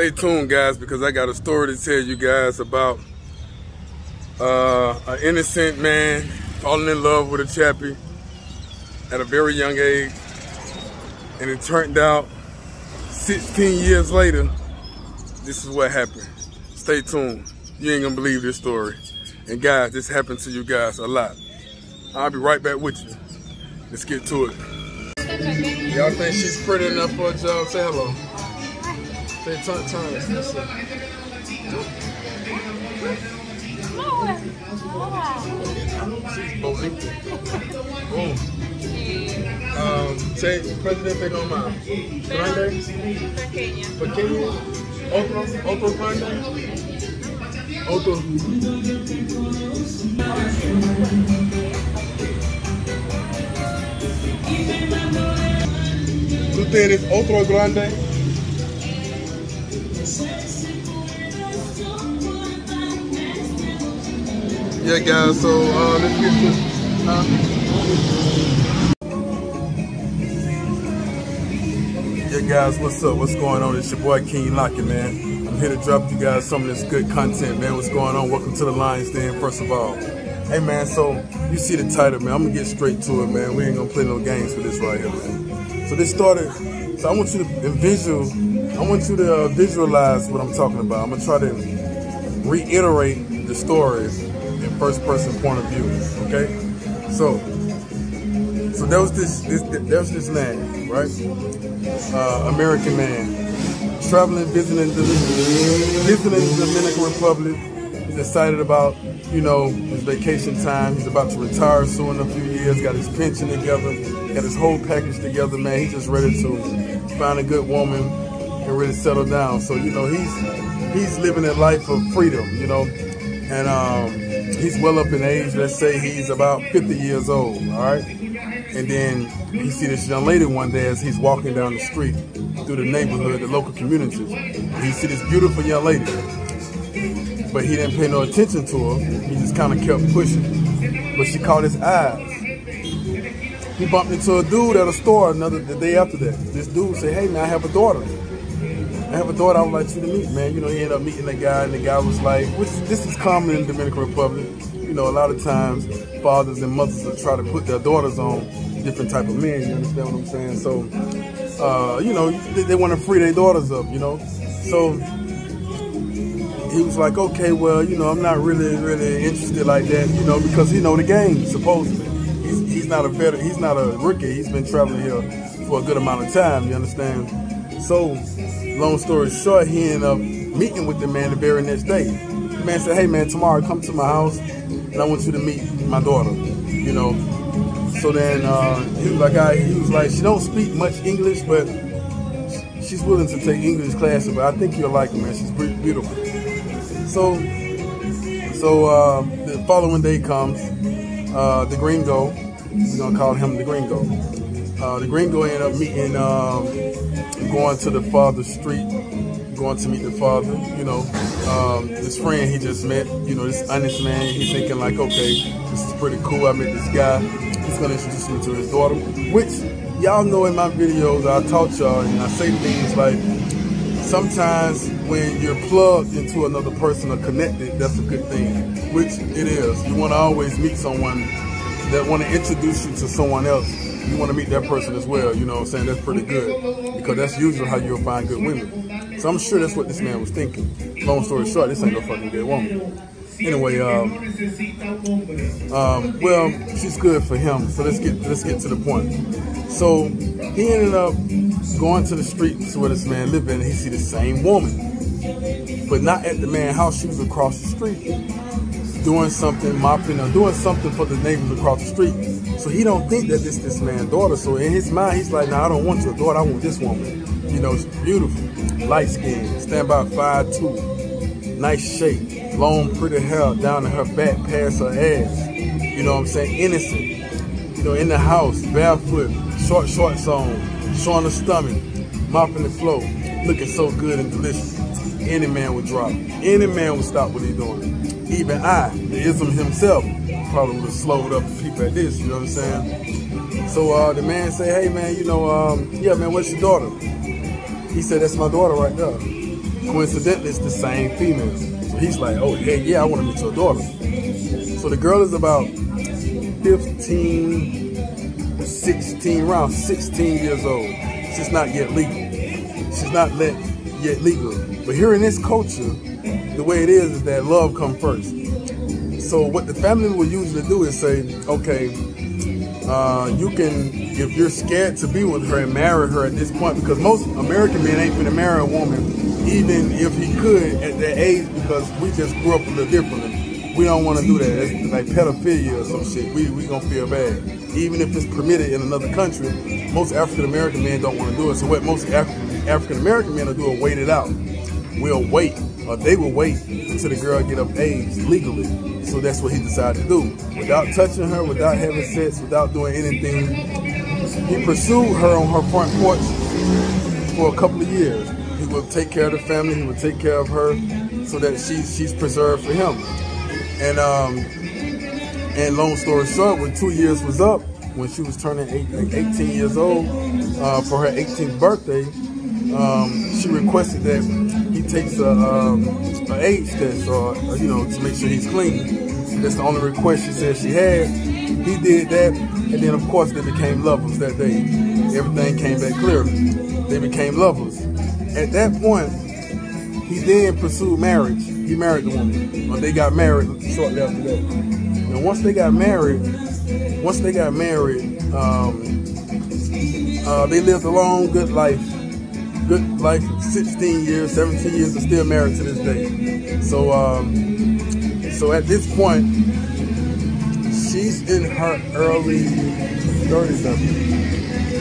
Stay tuned, guys, because I got a story to tell you guys about an innocent man falling in love with a chappie at a very young age, and it turned out 16 years later, this is what happened. Stay tuned. You ain't gonna believe this story. And guys, this happened to you guys a lot. I'll be right back with you. Let's get to it. Y'all think she's pretty enough for a job? Say hello. Say turn. She's Dominican. Boom. Say Presidente no más. Grande. Pequeño. Otro grande. Otro. ¿Tú tienes otro grande? Yeah, guys, so let's get to Yeah, guys, what's up? What's going on? It's your boy King Lockett, man. I'm here to drop you guys some of this good content, man. What's going on? Welcome to the Lion's Den, first of all. Hey, man, so you see the title, man. I'm gonna get straight to it, man. We ain't gonna play no games for this right here, man. So this started, so I want you to visualize what I'm talking about. I'm gonna try to reiterate the story in first person point of view, okay? So there was this man, right? American man, traveling, visiting the Dominican Republic. He's excited about, you know, his vacation time. He's about to retire soon in a few years. Got his pension together. Got his whole package together, man. He's just ready to find a good woman and really settle down. So, you know, he's living a life of freedom, you know. And he's well up in age. Let's say he's about 50 years old, all right? And then he see this young lady one day as he's walking down the street through the neighborhood, the local communities. And he see this beautiful young lady. But he didn't pay no attention to her. He just kind of kept pushing. But she caught his eyes. He bumped into a dude at a store the day after that. This dude said, "Hey, man, I have a daughter. I have a daughter I would like you to meet, man." You know, he ended up meeting that guy, and the guy was like, this is common in the Dominican Republic. You know, a lot of times fathers and mothers will try to put their daughters on different type of men, you understand what I'm saying? So, you know, they want to free their daughters up, you know? So he was like, okay, well, you know, I'm not really interested like that, you know, because he know the game, supposedly. He's not a veteran, he's not a rookie. He's been traveling here for a good amount of time, you understand? So, long story short, he ended up meeting with the man the very next day. The man said, "Hey, man, tomorrow come to my house, and I want you to meet my daughter," you know? So then he was like, she don't speak much English, but she's willing to take English classes, but I think you'll like her, man. She's beautiful. So the following day comes, the gringo, we're gonna call him the gringo. The gringo ended up meeting, going to the father's street, going to meet the father, you know. This friend he just met, you know, this honest man, he's thinking like, okay, this is pretty cool. I met this guy. He's gonna introduce me to his daughter, which y'all know in my videos I taught y'all, and I say things like, sometimes when you're plugged into another person or connected, that's a good thing, which it is. You wanna always meet someone that wanna introduce you to someone else. You wanna meet that person as well, you know what I'm saying? That's pretty good, because that's usually how you'll find good women. So I'm sure that's what this man was thinking. Long story short, this ain't no fucking good woman. Anyway, well, she's good for him. So let's get to the point. So he ended up going to the streets where this man lived in, and he see the same woman, but not at the man's house. She was across the street, doing something, mopping or doing something for the neighbors across the street. So he don't think that this man's daughter. So in his mind, he's like, "Nah, I don't want your daughter. I want this woman. You know, she's beautiful, light skinned, stand about 5'2", nice shape. Long, pretty hair down to her back, past her ass. You know what I'm saying? Innocent. You know, in the house, barefoot, shorts on, showing her stomach, mopping the floor, looking so good and delicious. Any man would drop. Any man would stop what he's doing. Even the ism himself, probably would have slowed up and peep at this. You know what I'm saying? So the man say, "Hey, man, you know, yeah, man, what's your daughter?" He said, "That's my daughter right there." Coincidentally, it's the same female. So he's like, oh, hey, yeah, I want to meet your daughter. So the girl is about 15, 16, around 16 years old. She's not yet legal. She's not yet legal. But here in this culture, the way it is that love comes first. So what the family will usually do is say, okay, you can, if you're scared to be with her and marry her at this point, because most American men ain't gonna marry a woman, even if he could at that age, because we just grew up a little differently. We don't want to do that. It's like pedophilia or some shit. We gonna feel bad. Even if it's permitted in another country, most African American men don't want to do it. So what most African American men will do is wait it out. We'll wait, or they will wait until the girl get of age legally. So that's what he decided to do. Without touching her, without having sex, without doing anything, he pursued her on her front porch for a couple of years. He will take care of the family. He will take care of her so that she's preserved for him. And long story short, when 2 years was up, when she was turning 18 years old, for her 18th birthday, she requested that he takes an AIDS test, or you know, to make sure he's clean. That's the only request she said she had. He did that, and then of course they became lovers that day. Everything came back clear. They became lovers. At that point, he then pursued marriage. He married the woman. Or they got married shortly after that. And once they got married, they lived a long, good life. Good life, 16 years, 17 years, and still married to this day. So, so at this point, she's in her early 30s. I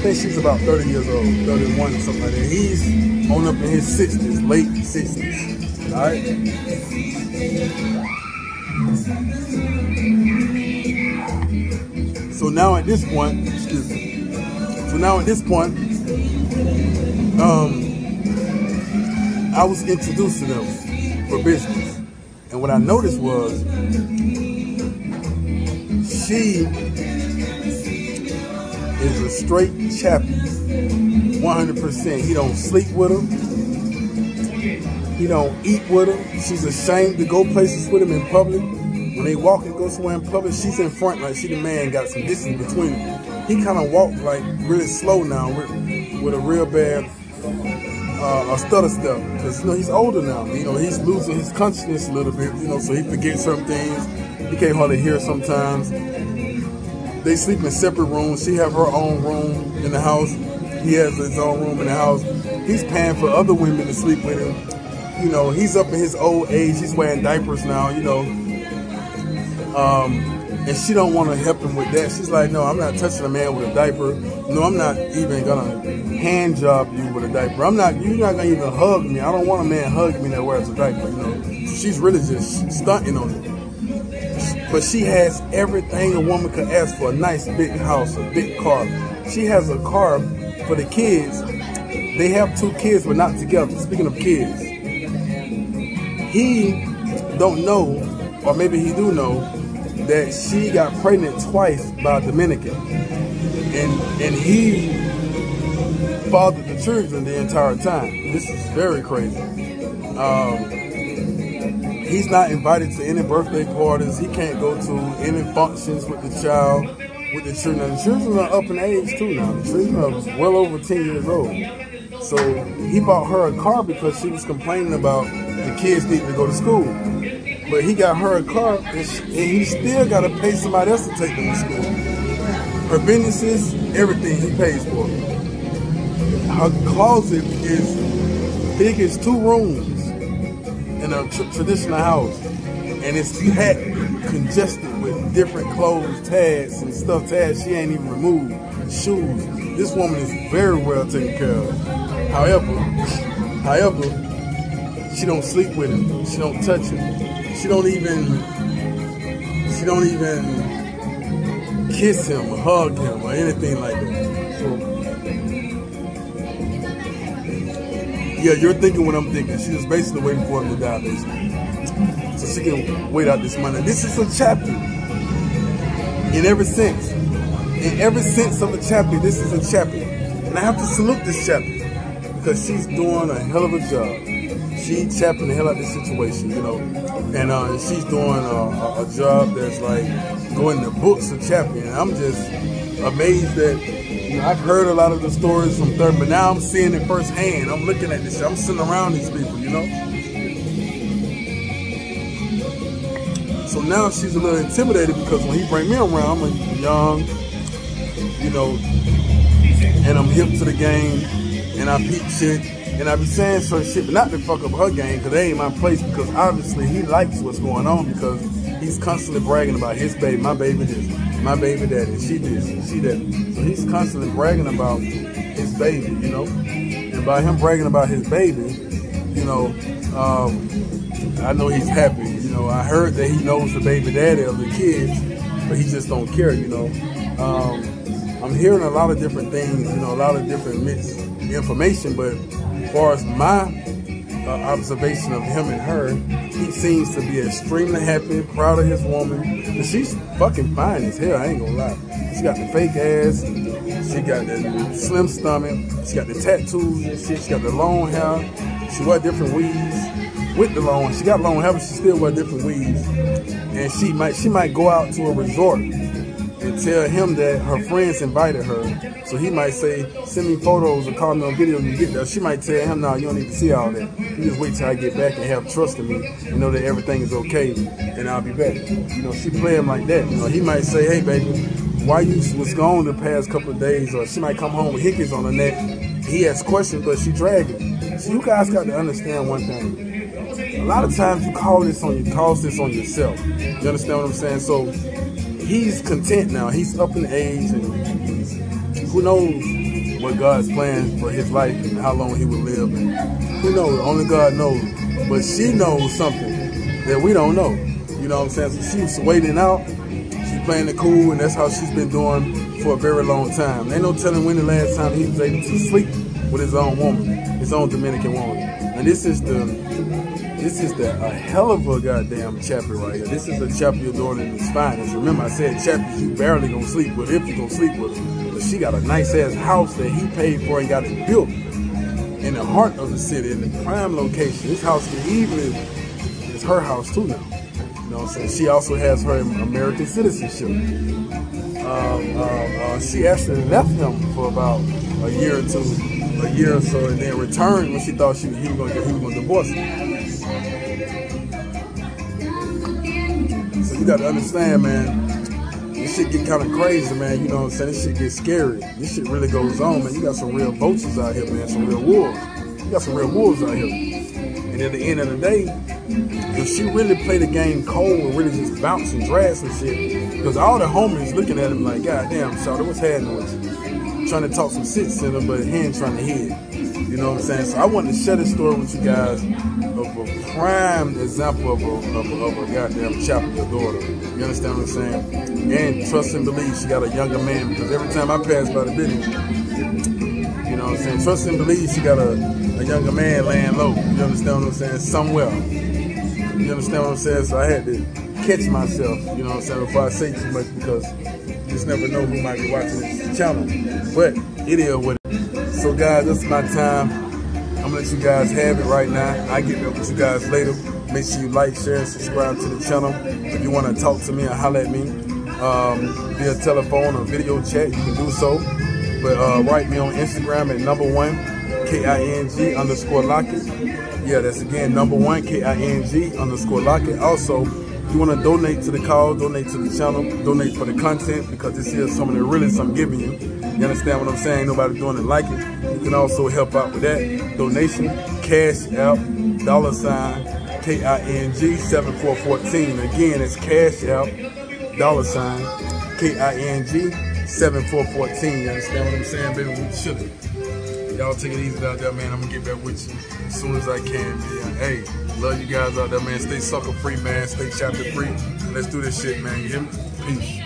think she's about 30 years old, 31 or something like that. He's on up in his 60s, late 60s. All right. So now at this point, excuse me. So now at this point, I was introduced to them for business, and what I noticed was she is a straight chappy, 100%. He don't sleep with her. He don't eat with her. She's ashamed to go places with him in public. When they walk and go somewhere in public, she's in front like she the man, got some distance between them. He kind of walk like really slow now with a real bad a stutter step, because you know he's older now. You know he's losing his consciousness a little bit. You know, so he forgets some things. He can't hardly hear sometimes. They sleep in separate rooms. She have her own room in the house. He has his own room in the house. He's paying for other women to sleep with him. You know, he's up in his old age. He's wearing diapers now. You know, and she don't want to help him with that. She's like, no, I'm not touching a man with a diaper. No, I'm not even gonna hand job you with a diaper. You're not gonna even hug me. I don't want a man hugging me that wears a diaper, you know. She's really just stunting on it. But she has everything a woman could ask for. A nice big house, a big car. She has a car for the kids. They have 2 kids, but not together. Speaking of kids, he don't know, or maybe he do know, that she got pregnant twice by a Dominican, and he fathered the children the entire time. This is very crazy. He's not invited to any birthday parties. He can't go to any functions with the child, with the children. The children are up in age too now. The children are well over 10 years old. So he bought her a car because she was complaining about the kids needing to go to school. But he got her a car, and he still got to pay somebody else to take them to school. Her businesses, everything he pays for. Her closet is big as 2 rooms in a traditional house. And it's packed, congested with different clothes, tags and stuff, tags she ain't even removed, shoes. This woman is very well taken care of. However, she don't sleep with him. She don't touch him. She don't even kiss him or hug him or anything like that. So, yeah, you're thinking what I'm thinking. She was basically waiting for him to die, basically. So she can wait out this money. This is a chapter. In every sense. In every sense of a chapter, this is a chapter. And I have to salute this chapter because she's doing a hell of a job. she chapping the hell out of this situation, you know. And she's doing a job that's like going to books of chapping. And I'm just amazed that, you know, I've heard a lot of the stories from Thurman, but now I'm seeing it firsthand. I'm looking at this shit. I'm sitting around these people, you know. So now she's a little intimidated because when he bring me around, I'm young, you know, and I'm hip to the game, and I peep shit, and I be saying certain shit, but not to fuck up her game, because that ain't my place, because obviously he likes what's going on, because he's constantly bragging about his baby, my baby this, my baby that, and she this, and she that. So he's constantly bragging about his baby, you know, and by him bragging about his baby, you know, I know he's happy. You know, I heard that he knows the baby daddy of the kids, but he just don't care, you know. I'm hearing a lot of different things, you know, a lot of different misinformation, but as far as my observation of him and her, he seems to be extremely happy, proud of his woman. And she's fucking fine as hell, I ain't gonna lie. She got the fake ass, she got the slim stomach, she got the tattoos and shit, she got the long hair, she wear different weaves. With the long, she got long hair, but she still wear different weaves, and she might go out to a resort and tell him that her friends invited her. So he might say, "Send me photos or call me on video when you get there." She might tell him, "No, you don't need to see all that. You just wait till I get back and have trust in me and know that everything is okay, and I'll be back." You know, she play him like that. You know, he might say, "Hey, baby, why you was gone the past couple of days?" Or she might come home with hickeys on her neck. He asks questions, but she dragging. So you guys got to understand one thing. A lot of times you cause this on yourself. You understand what I'm saying? So he's content now. He's up in age, and who knows what God's plan for his life and how long he will live. And who knows? Only God knows. But she knows something that we don't know. You know what I'm saying? So she's waiting out. She's playing it cool, and that's how she's been doing for a very long time. Ain't no telling when the last time he was able to sleep with his own woman, his own Dominican woman. And this is a hell of a goddamn chapter right here. This is a chapter you're doing in its finest. Remember, I said chapters you barely gonna sleep with if you gonna sleep with her. But she got a nice ass house that he paid for and got it built in the heart of the city, in the prime location. This house is her house too now. You know what I'm saying? She also has her American citizenship. She actually left him for about a year or so, and then returned when she thought he was gonna divorce her. So you gotta understand, man, this shit get kind of crazy, man. You know what I'm saying? This shit gets scary. This shit really goes on, man. You got some real vultures out here, man. Some real wolves. You got some real wolves out here. And at the end of the day, if she really play the game cold and really just bounce and drag some shit, because all the homies looking at him like, God damn, Shawty, what's happening with you? Trying to talk some sense in him, but he ain't trying to hit. You know what I'm saying? So I wanted to share this story with you guys of a prime example of a goddamn chapter daughter. You understand what I'm saying? And trust and believe she got a younger man, because every time I pass by the building, you know what I'm saying? Trust and believe she got a younger man laying low. You understand what I'm saying? Somewhere. You understand what I'm saying? So I had to catch myself, you know what I'm saying, before I say too much, because you just never know who might be watching this channel. But it is what it is. So guys, this is my time. I'm gonna let you guys have it right now. I get back with you guys later. Make sure you like, share, and subscribe to the channel. If you want to talk to me or holler at me via telephone or video chat, you can do so. But write me on Instagram at #1 KING_Lockett. Yeah, that's again #1 KING_Lockett. Also, if you want to donate to the cause, donate to the channel, donate for the content, because this is some of the realest I'm giving you. You understand what I'm saying? Nobody doing it like it. You can also help out with that donation. Cash App, $ KING 7414. Again, it's Cash App, $ KING 7414. You understand what I'm saying, baby? We chilling. Y'all take it easy out there, man. I'm gonna get back with you as soon as I can, man. Hey, love you guys out there, man. Stay sucker free, man. Stay chapter free. Let's do this shit, man. You hear me? Peace.